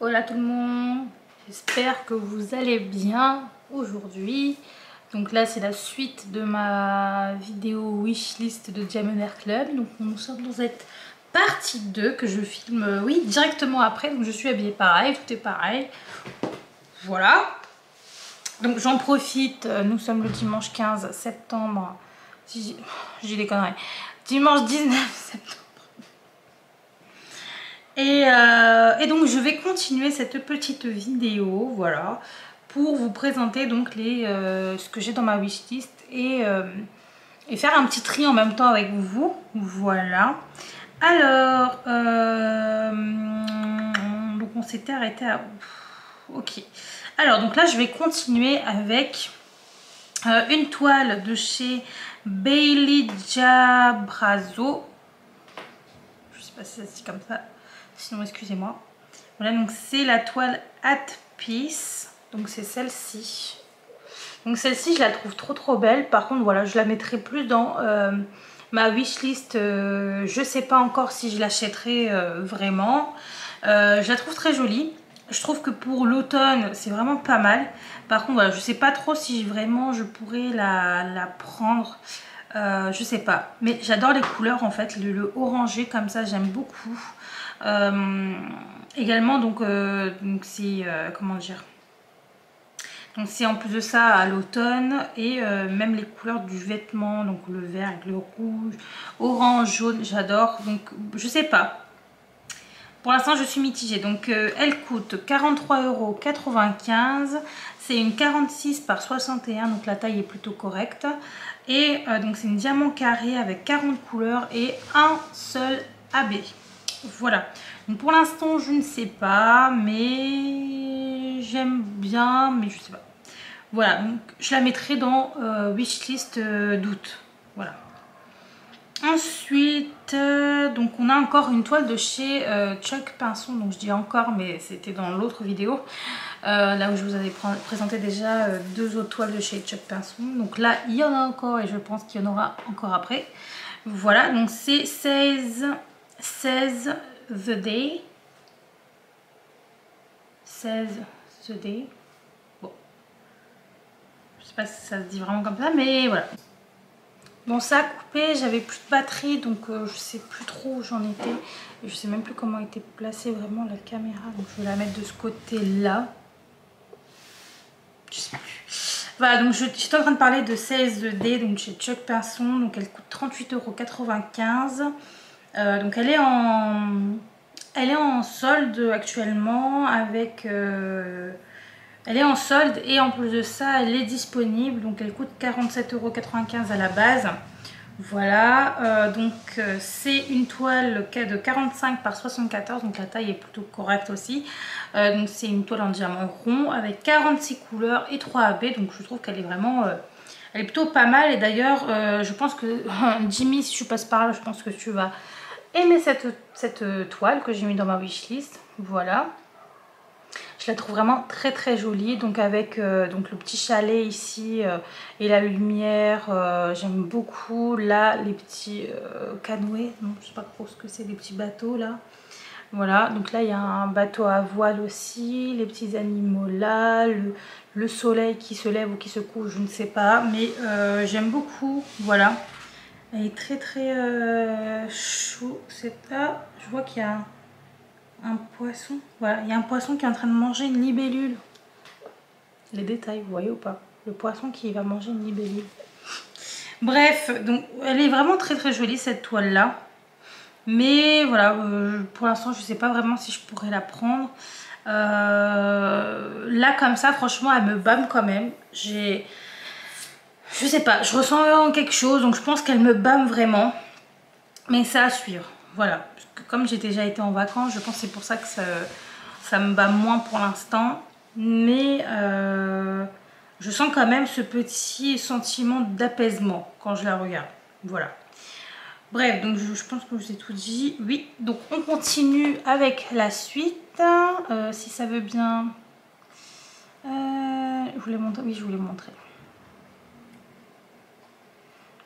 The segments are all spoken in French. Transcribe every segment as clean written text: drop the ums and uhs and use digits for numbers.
Hola tout le monde, j'espère que vous allez bien aujourd'hui. Donc là c'est la suite de ma vidéo wishlist de Diamond Hair Club. Donc nous sommes dans cette partie 2 que je filme oui, directement après. Donc je suis habillée pareil, tout est pareil. Voilà. Donc j'en profite, nous sommes le dimanche 15 septembre. Si j'ai des conneries. Dimanche 19 septembre. Et donc je vais continuer cette petite vidéo, voilà, pour vous présenter donc ce que j'ai dans ma wishlist et faire un petit tri en même temps avec vous, voilà. Alors, donc on s'était arrêté à... Ok. Alors donc là je vais continuer avec une toile de chez Bailey Jabrazo. Je sais pas si ça se dit comme ça. Sinon excusez-moi. Voilà, donc c'est la toile At Peace. Donc c'est celle-ci. Donc celle-ci je la trouve trop belle. Par contre voilà, je la mettrai plus dans ma wishlist. Je sais pas encore si je l'achèterai vraiment. Je la trouve très jolie. Je trouve que pour l'automne c'est vraiment pas mal. Par contre voilà, je sais pas trop si vraiment je pourrais la prendre. Je sais pas, mais j'adore les couleurs en fait, le orangé comme ça j'aime beaucoup. Également donc c'est comment dire, donc c'est en plus de ça à l'automne et même les couleurs du vêtement, donc le vert avec le rouge, orange, jaune, j'adore. Donc je sais pas, pour l'instant je suis mitigée. Donc elle coûte 43,95 €. C'est une 46 par 61, donc la taille est plutôt correcte. Et donc c'est une diamant carré avec 40 couleurs et un seul AB. Voilà. Donc pour l'instant je ne sais pas, mais j'aime bien, mais je sais pas. Voilà, donc je la mettrai dans wishlist d'août. Voilà. Ensuite, donc on a encore une toile de chez Chuck Pinson. Donc je dis encore, mais c'était dans l'autre vidéo. Là où je vous avais présenté déjà deux autres toiles de chez Chuck Pinson. Donc là, il y en a encore et je pense qu'il y en aura encore après. Voilà, donc c'est 16 The Day. 16 The Day. Bon, je sais pas si ça se dit vraiment comme ça, mais voilà. Bon, ça a coupé, j'avais plus de batterie, donc je sais plus trop où j'en étais. Et je sais même plus comment était placée vraiment la caméra, donc je vais la mettre de ce côté-là. Je sais plus. Voilà, donc j'étais en train de parler de 16D, donc chez Chuck Pinson, donc elle coûte 38,95 €. Donc elle est en solde actuellement avec... elle est en solde et en plus de ça, elle est disponible. Donc elle coûte 47,95 € à la base. Voilà, donc c'est une toile de 45 par 74, donc la taille est plutôt correcte aussi. Donc c'est une toile en diamant rond avec 46 couleurs et 3 AB. Donc je trouve qu'elle est vraiment... elle est plutôt pas mal. Et d'ailleurs, je pense que Jimmy, si tu passes par là, je pense que tu vas aimer cette toile que j'ai mis dans ma wishlist. Voilà. Je la trouve vraiment très jolie, donc avec donc le petit chalet ici et la lumière, j'aime beaucoup. Là les petits canoës, non je sais pas trop ce que c'est, des petits bateaux là. Voilà, donc là il y a un bateau à voile aussi, les petits animaux là, le soleil qui se lève ou qui se couche, je ne sais pas, mais j'aime beaucoup. Voilà, elle est très chou. C'est là, je vois qu'il y a un poisson, voilà, il y a un poisson qui est en train de manger une libellule. Les détails, vous voyez ou pas? Le poisson qui va manger une libellule. Bref, donc elle est vraiment très jolie cette toile là. Mais voilà, pour l'instant je sais pas vraiment si je pourrais la prendre. Là comme ça, franchement, elle me bâme quand même. Je sais pas, je ressens quelque chose, donc je pense qu'elle me bâme vraiment. Mais c'est à suivre. Voilà, parce que comme j'ai déjà été en vacances, je pense que c'est pour ça que ça me bat moins pour l'instant. Mais je sens quand même ce petit sentiment d'apaisement quand je la regarde. Voilà. Bref, donc je pense que je vous ai tout dit. Oui, donc on continue avec la suite. Si ça veut bien... je voulais montrer. Oui, je voulais montrer.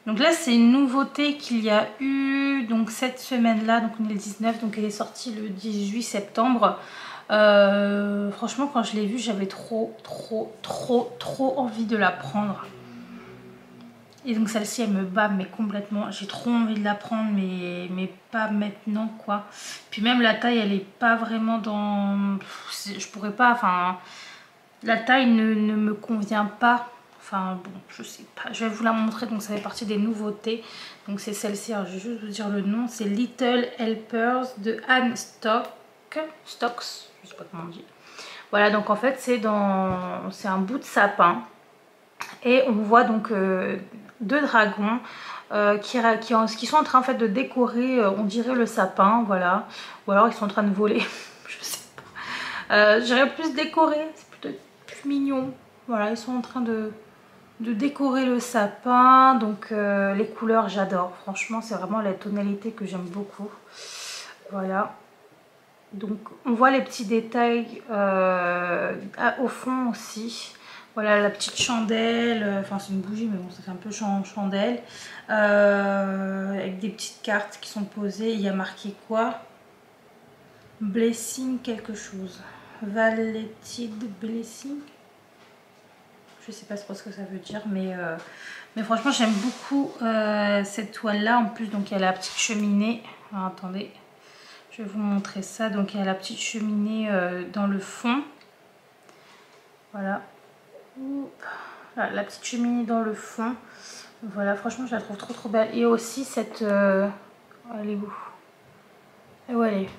Donc là c'est une nouveauté qu'il y a eu donc cette semaine là, donc on est le 19, donc elle est sortie le 18 septembre. Franchement, quand je l'ai vue, j'avais trop envie de la prendre. Et donc celle-ci, elle me bat mais complètement. J'ai trop envie de la prendre, mais pas maintenant, quoi. Puis même la taille, elle est pas vraiment dans... Je pourrais pas, enfin... La taille ne me convient pas. Enfin bon, je sais pas. Je vais vous la montrer, donc ça fait partie des nouveautés. Donc c'est celle-ci, alors je vais juste vous dire le nom. C'est Little Helpers de Anne Stocks, je sais pas comment on dit. Voilà, donc en fait c'est un bout de sapin. Et on voit donc deux dragons qui sont en train en fait de décorer, on dirait le sapin, voilà. Ou alors ils sont en train de voler, je sais pas. J'irais plus décorer, c'est plutôt plus mignon. Voilà, ils sont en train de décorer le sapin. Donc les couleurs, j'adore. Franchement, c'est vraiment la tonalité que j'aime beaucoup. Voilà. Donc on voit les petits détails au fond aussi. Voilà la petite chandelle, enfin c'est une bougie mais bon ça fait un peu chandelle. Avec des petites cartes qui sont posées. Il y a marqué quoi? Blessing quelque chose. Valeted Blessing. Je sais pas trop ce que ça veut dire, mais franchement j'aime beaucoup cette toile là. En plus donc il y a la petite cheminée. Alors, attendez. Je vais vous montrer ça. Donc il y a la petite cheminée dans le fond. Voilà. Voilà, la petite cheminée dans le fond. Voilà, franchement je la trouve trop belle. Et aussi cette... elle est où? Et où elle est?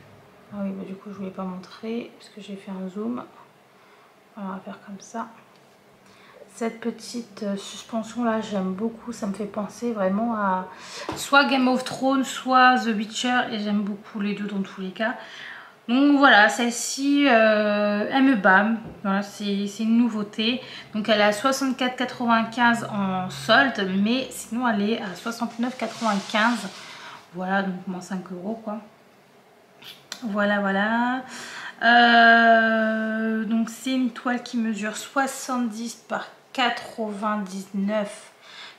Ah oui, bah, du coup je voulais pas montrer parce que j'ai fait un zoom. Voilà, on va faire comme ça. Cette petite suspension là, j'aime beaucoup. Ça me fait penser vraiment à soit Game of Thrones, soit The Witcher. Et j'aime beaucoup les deux dans tous les cas. Donc voilà, celle-ci, elle me bat. Voilà, c'est une nouveauté. Donc elle est à 64,95 en solde. Mais sinon elle est à 69,95. Voilà, donc moins 5 € quoi. Voilà, voilà. Donc c'est une toile qui mesure 70 par 99.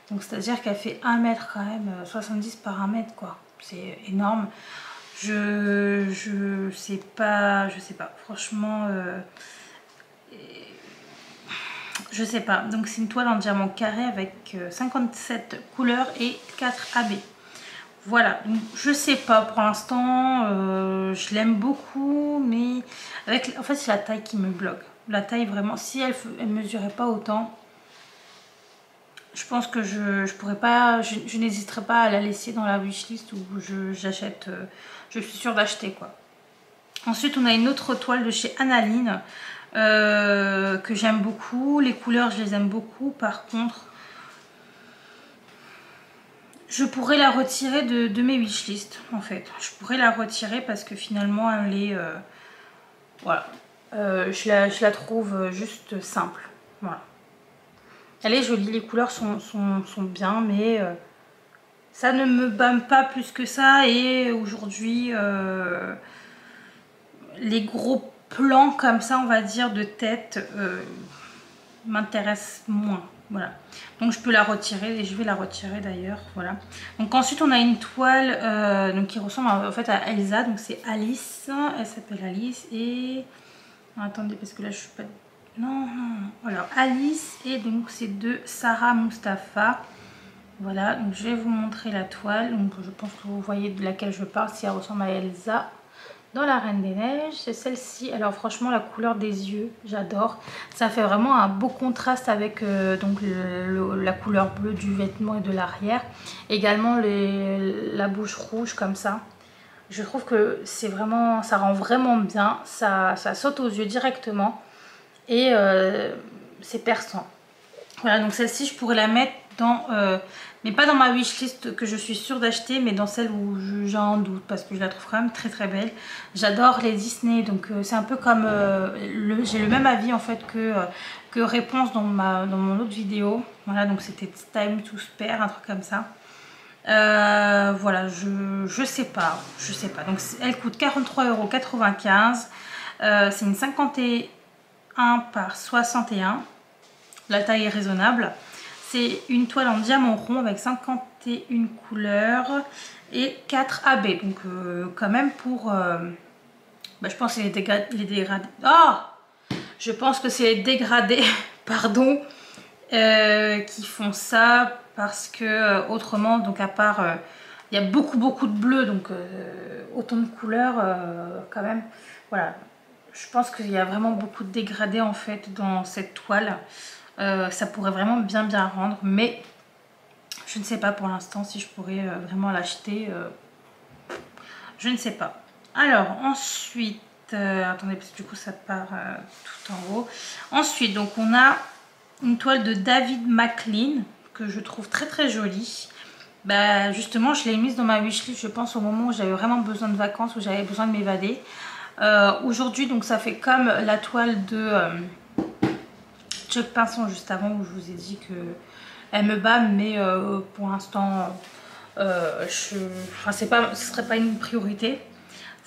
Donc c'est à dire qu'elle fait 1 mètre quand même, 70 par 1 mètre quoi. C'est énorme. Je sais pas, franchement je sais pas. Donc c'est une toile en diamant carré avec 57 couleurs et 4 AB. Voilà, donc je sais pas pour l'instant, je l'aime beaucoup, mais en fait c'est la taille qui me bloque. La taille vraiment, si elle mesurait pas autant, je pense que je pourrais pas, je n'hésiterais pas à la laisser dans la wishlist où j'achète, je suis sûre d'acheter quoi. Ensuite on a une autre toile de chez Analine que j'aime beaucoup. Les couleurs je les aime beaucoup, par contre je pourrais la retirer de mes wishlists en fait. Je pourrais la retirer parce que finalement elle est... voilà. Je la trouve juste simple. Voilà. Elle est jolie, les couleurs sont bien, mais ça ne me bâme pas plus que ça. Et aujourd'hui, les gros plans comme ça, on va dire, de tête, m'intéressent moins. Voilà, donc je peux la retirer et je vais la retirer d'ailleurs. Voilà, donc ensuite on a une toile donc qui ressemble en fait à Elsa, donc c'est Alice, elle s'appelle Alice. Et attendez parce que là je suis pas... non, alors Alice, et donc c'est de Sarah Mustafa. Voilà, donc je vais vous montrer la toile. Donc je pense que vous voyez de laquelle je parle, si elle ressemble à Elsa dans la Reine des Neiges. C'est celle-ci. Alors franchement la couleur des yeux, j'adore. Ça fait vraiment un beau contraste avec donc la couleur bleue du vêtement et de l'arrière. Également la bouche rouge comme ça. Je trouve que c'est vraiment, ça rend vraiment bien. Ça saute aux yeux directement. Et c'est perçant. Voilà, donc celle-ci je pourrais la mettre dans mais pas dans ma wishlist que je suis sûre d'acheter, mais dans celle où j'ai un doute parce que je la trouve quand même très belle. J'adore les Disney, donc c'est un peu comme j'ai le même avis en fait que Réponse dans mon autre vidéo. Voilà, donc c'était Time to Spare, un truc comme ça. Voilà, je sais pas. Donc elle coûte 43,95 €. C'est une 51 par 61. La taille est raisonnable. C'est une toile en diamant rond avec 51 couleurs et 4 AB. Donc quand même pour Bah, je pense que c'est les dégradés. Oh, je pense que c'est les dégradés, pardon, qui font ça parce que autrement, donc à part, il y a beaucoup de bleu, donc autant de couleurs quand même. Voilà, je pense qu'il y a vraiment beaucoup de dégradés en fait dans cette toile. Ça pourrait vraiment bien rendre, mais je ne sais pas pour l'instant si je pourrais vraiment l'acheter. Je ne sais pas. Alors ensuite, attendez parce que du coup ça part tout en haut. Ensuite donc on a une toile de David McLean que je trouve très jolie. Bah justement je l'ai mise dans ma wishlist je pense au moment où j'avais vraiment besoin de vacances, où j'avais besoin de m'évader. Aujourd'hui donc ça fait comme la toile de Chuck Pinson juste avant où je vous ai dit que elle me bat, mais pour l'instant enfin, ce serait pas une priorité.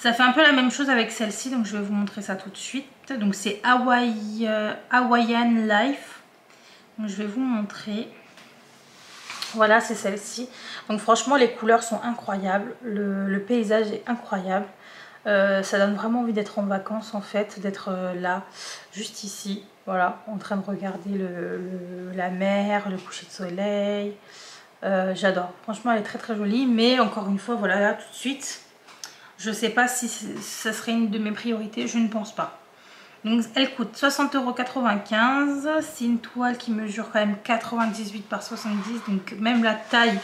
Ça fait un peu la même chose avec celle-ci, donc je vais vous montrer ça tout de suite. Donc c'est Hawaiian Life. Donc je vais vous montrer. Voilà, c'est celle-ci. Donc franchement, les couleurs sont incroyables. Le paysage est incroyable. Ça donne vraiment envie d'être en vacances en fait, d'être là, juste ici. Voilà, en train de regarder la mer, le coucher de soleil. J'adore. Franchement, elle est très jolie. Mais encore une fois, voilà, là tout de suite, je sais pas si ça serait une de mes priorités. Je ne pense pas. Donc elle coûte 60,95 €. C'est une toile qui mesure quand même 98 par 70. Donc même la taille,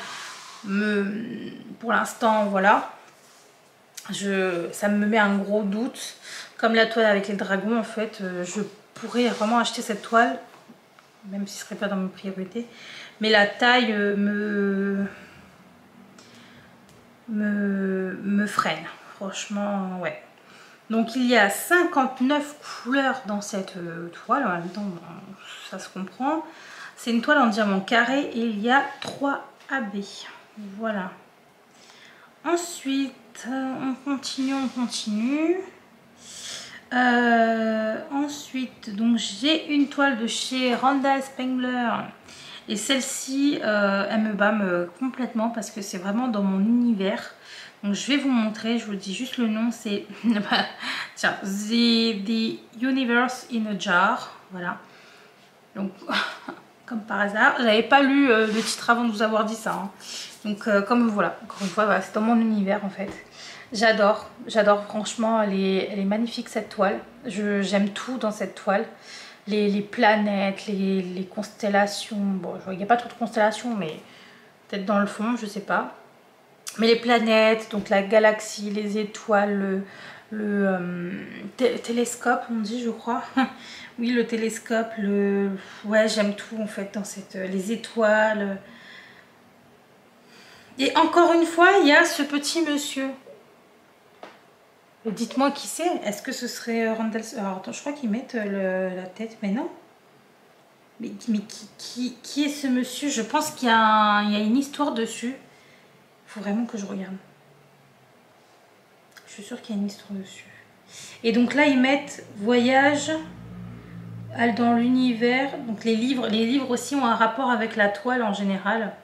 pour l'instant, voilà. Ça me met un gros doute. Comme la toile avec les dragons, en fait, je pourrais vraiment acheter cette toile. Même si ce ne serait pas dans mes priorités. Mais la taille me freine. Franchement, ouais. Donc il y a 59 couleurs dans cette toile. En même temps, ça se comprend. C'est une toile en diamant carré et il y a 3 AB. Voilà. Ensuite, on continue. Ensuite, donc j'ai une toile de chez Randall Spengler. Et celle-ci, elle me bat complètement parce que c'est vraiment dans mon univers. Donc je vais vous montrer, je vous dis juste le nom, c'est tiens, The Universe in a Jar. Voilà. Donc, comme par hasard, j'avais pas lu le titre avant de vous avoir dit ça. Hein. Donc, comme voilà, encore une fois, voilà, c'est dans mon univers en fait. J'adore franchement, elle est magnifique cette toile. J'aime tout dans cette toile. Les planètes, les constellations. Bon, il n'y a pas trop de constellations, mais peut-être dans le fond, je sais pas. Mais les planètes, donc la galaxie, les étoiles, le télescope, on dit, je crois. Oui, le télescope, ouais, j'aime tout en fait dans les étoiles. Et encore une fois, il y a ce petit monsieur. Dites-moi qui c'est. Est-ce que ce serait Randall? Alors attends, je crois qu'ils mettent la tête, mais non. Mais qui est ce monsieur? Je pense qu'il y a une histoire dessus. Il faut vraiment que je regarde. Je suis sûre qu'il y a une histoire dessus. Et donc là, ils mettent voyage dans l'univers. Donc les livres aussi ont un rapport avec la toile en général.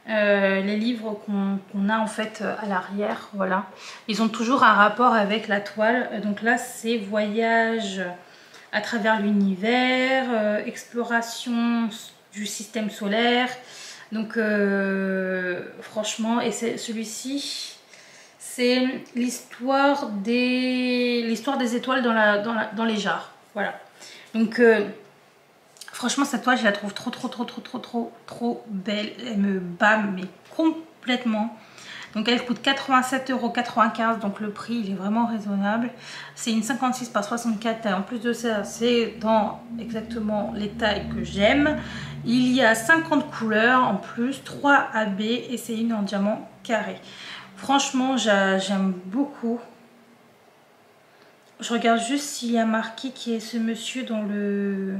Les livres qu'on a en fait à l'arrière, voilà. Ils ont toujours un rapport avec la toile. Donc là, c'est voyage à travers l'univers, exploration du système solaire. Donc franchement, et celui-ci, c'est l'histoire des étoiles dans les jarres. Voilà. Donc franchement, cette toile, je la trouve trop belle. Elle me bat, mais complètement. Donc elle coûte 87,95 €. Donc le prix, il est vraiment raisonnable. C'est une 56 par 64. En plus de ça, c'est dans exactement les tailles que j'aime. Il y a 50 couleurs en plus, 3 AB et c'est une en diamant carré. Franchement, j'aime beaucoup. Je regarde juste s'il y a marqué qui est ce monsieur dans le...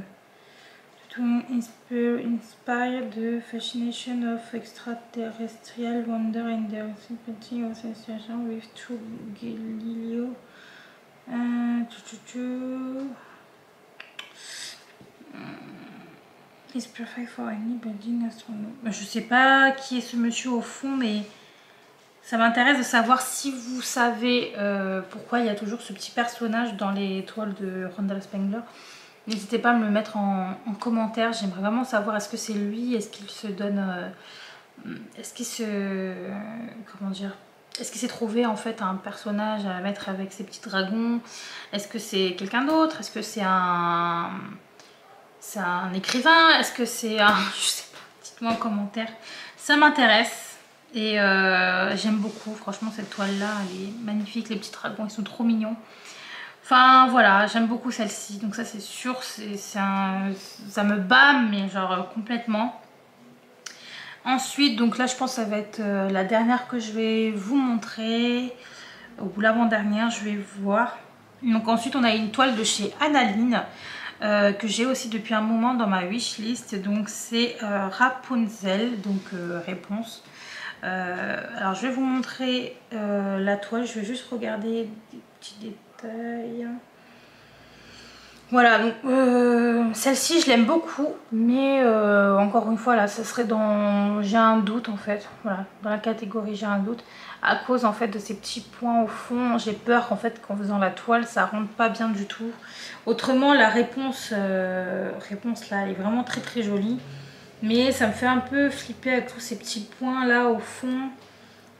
To inspire the fascination of extraterrestrial wonder and their sympathy of association with true Galileo. Is perfect for any budding astronomer. Je sais pas qui est ce monsieur au fond, mais Ça m'intéresse de savoir si vous savez pourquoi il y a toujours ce petit personnage dans les toiles de Randall Spangler. N'hésitez pas à me le mettre en commentaire. J'aimerais vraiment savoir, est-ce que c'est lui, est-ce qu'il se donne... est-ce qu'il se... comment dire, est-ce qu'il s'est trouvé en fait un personnage à mettre avec ses petits dragons? Est-ce que c'est quelqu'un d'autre? Est-ce que c'est un écrivain? Est-ce que c'est un... je sais pas, dites-moi en commentaire. Ça m'intéresse. Et j'aime beaucoup, franchement cette toile là, elle est magnifique, les petits dragons ils sont trop mignons. Enfin voilà, j'aime beaucoup celle-ci, donc ça c'est sûr, ça me bat mais genre complètement. Ensuite, donc là je pense que ça va être la dernière que je vais vous montrer, ou l'avant-dernière, je vais voir. Donc ensuite on a une toile de chez Analine, que j'ai aussi depuis un moment dans ma wishlist, donc c'est Rapunzel, donc réponse. Alors je vais vous montrer la toile, je vais juste regarder des petits détails. Voilà, donc celle-ci je l'aime beaucoup, mais encore une fois là, ça serait dans... j'ai un doute en fait, voilà, dans la catégorie j'ai un doute, à cause en fait de ces petits points au fond. J'ai peur qu'en fait qu'en faisant la toile ça rentre pas bien du tout. Autrement la réponse là elle est vraiment très très jolie. Mais ça me fait un peu flipper avec tous ces petits points là au fond.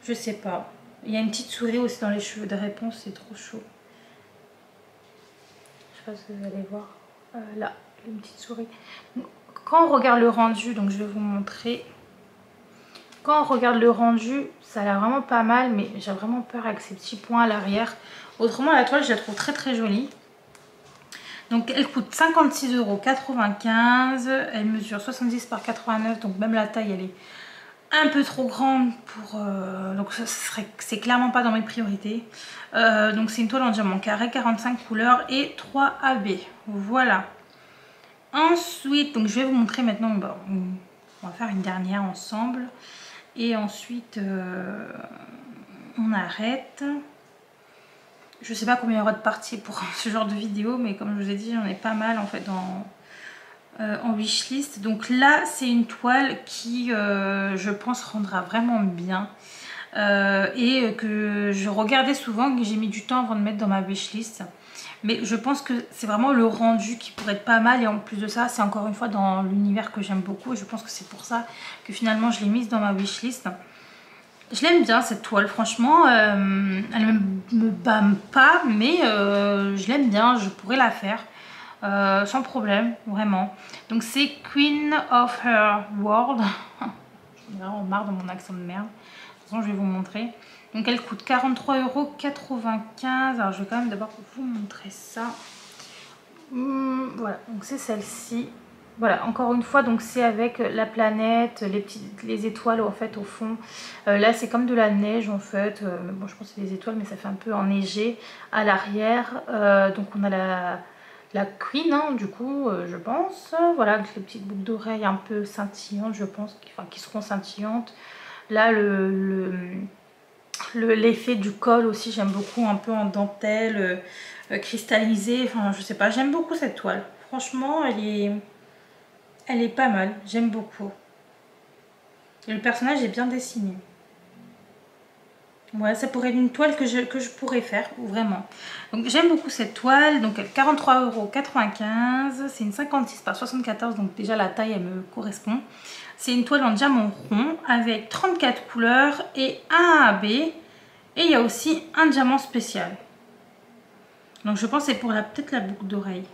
Je sais pas. Il y a une petite souris aussi dans les cheveux de réponse, c'est trop chaud. Je sais pas si vous allez voir. Là, une petite souris. Quand on regarde le rendu, donc je vais vous montrer. Quand on regarde le rendu, ça a l'air vraiment pas mal, mais j'ai vraiment peur avec ces petits points à l'arrière. Autrement, la toile, je la trouve très très jolie. Donc elle coûte 56,95 €, elle mesure 70 par 89, donc même la taille elle est un peu trop grande pour... donc c'est clairement pas dans mes priorités. Donc c'est une toile en diamant carré, 45 couleurs et 3 AB. Voilà. Ensuite, donc je vais vous montrer maintenant, bah, on va faire une dernière ensemble. Et ensuite on arrête. Je sais pas combien il y aura de parties pour ce genre de vidéo, mais comme je vous ai dit, j'en ai pas mal en fait en wishlist. Donc là, c'est une toile qui, je pense, rendra vraiment bien. Et que je regardais souvent, que j'ai mis du temps avant de mettre dans ma wishlist. Mais je pense que c'est vraiment le rendu qui pourrait être pas mal. Et en plus de ça, c'est encore une fois dans l'univers que j'aime beaucoup. Et je pense que c'est pour ça que finalement, je l'ai mise dans ma wishlist. Je l'aime bien cette toile, franchement, elle me bâme pas, mais je l'aime bien, je pourrais la faire sans problème, vraiment. Donc c'est Queen of Her World, j'ai vraiment marre de mon accent de merde, de toute façon je vais vous montrer. Donc elle coûte 43,95 €, alors je vais quand même d'abord vous montrer ça. Voilà, donc c'est celle-ci. Voilà, encore une fois, donc c'est avec la planète, les étoiles en fait au fond. Là c'est comme de la neige en fait. Bon, je pense que c'est des étoiles, mais ça fait un peu enneigé à l'arrière. Donc on a la Queen, hein, du coup, je pense. Voilà, avec les petites boucles d'oreilles un peu scintillantes, je pense, qui seront scintillantes. Là, l'effet du col aussi, j'aime beaucoup, un peu en dentelle, cristallisée. Enfin, je sais pas, j'aime beaucoup cette toile. Franchement, elle est pas mal, j'aime beaucoup. Et le personnage est bien dessiné. Ouais, ça pourrait être une toile que je pourrais faire, vraiment. Donc j'aime beaucoup cette toile, donc 43,95 €. C'est une 56 par 74, donc déjà la taille elle me correspond. C'est une toile en diamant rond avec 34 couleurs et un AB. Et il y a aussi un diamant spécial. Donc je pense que c'est pour peut-être la boucle d'oreille.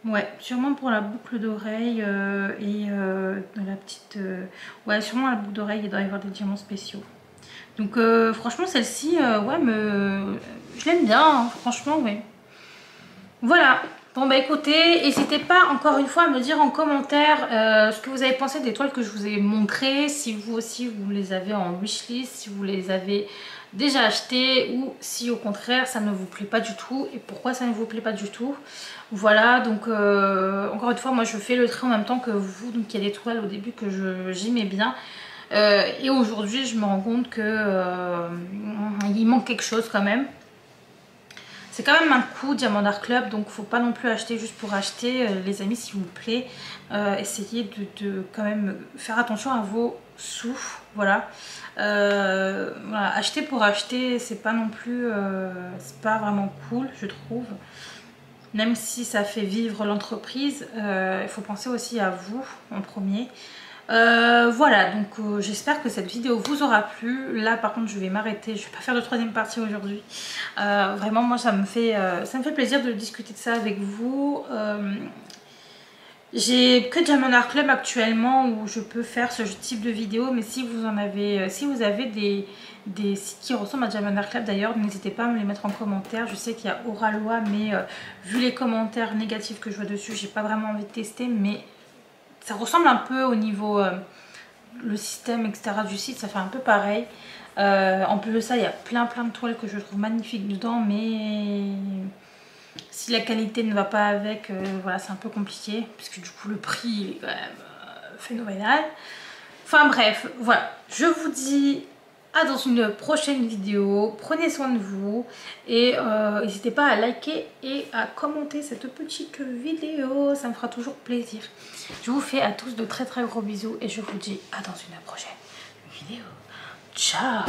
Ouais, sûrement pour la boucle d'oreille et la petite... ouais, sûrement la boucle d'oreille, il doit y avoir des diamants spéciaux. Donc franchement, celle-ci, ouais, je l'aime bien, hein, franchement, ouais. Voilà. Bon, bah écoutez, n'hésitez pas encore une fois à me dire en commentaire ce que vous avez pensé des toiles que je vous ai montrées. Si vous aussi, vous les avez en wishlist, si vous les avez déjà achetées ou si au contraire, ça ne vous plaît pas du tout et pourquoi ça ne vous plaît pas du tout. Voilà, donc encore une fois, moi je fais le trait en même temps que vous. Donc il y a des toiles au début que j'aimais bien. Et aujourd'hui, je me rends compte que il manque quelque chose quand même. C'est quand même un coût Diamant Art Club, donc faut pas non plus acheter juste pour acheter. Les amis, s'il vous plaît, essayez de quand même faire attention à vos sous. Voilà. Voilà, acheter pour acheter, c'est pas non plus, c'est pas vraiment cool, je trouve. Même si ça fait vivre l'entreprise, il faut penser aussi à vous en premier. Voilà, donc j'espère que cette vidéo vous aura plu. Là par contre je vais m'arrêter, je vais pas faire de troisième partie aujourd'hui. Vraiment moi ça me fait plaisir de discuter de ça avec vous. J'ai que Diamond Art Club actuellement où je peux faire ce type de vidéo, mais si vous en avez, si vous avez des sites qui ressemblent à Diamond Art Club d'ailleurs, n'hésitez pas à me les mettre en commentaire. Je sais qu'il y a Oralois, mais vu les commentaires négatifs que je vois dessus, j'ai pas vraiment envie de tester, mais ça ressemble un peu au niveau le système etc du site, ça fait un peu pareil. En plus de ça, il y a plein de toiles que je trouve magnifiques dedans, mais si la qualité ne va pas avec, voilà, c'est un peu compliqué, puisque du coup le prix il est quand même phénoménal. Enfin bref, voilà, je vous dis à dans une prochaine vidéo, prenez soin de vous et n'hésitez pas à liker et à commenter cette petite vidéo, ça me fera toujours plaisir. Je vous fais à tous de très gros bisous et je vous dis à dans une prochaine vidéo. Ciao.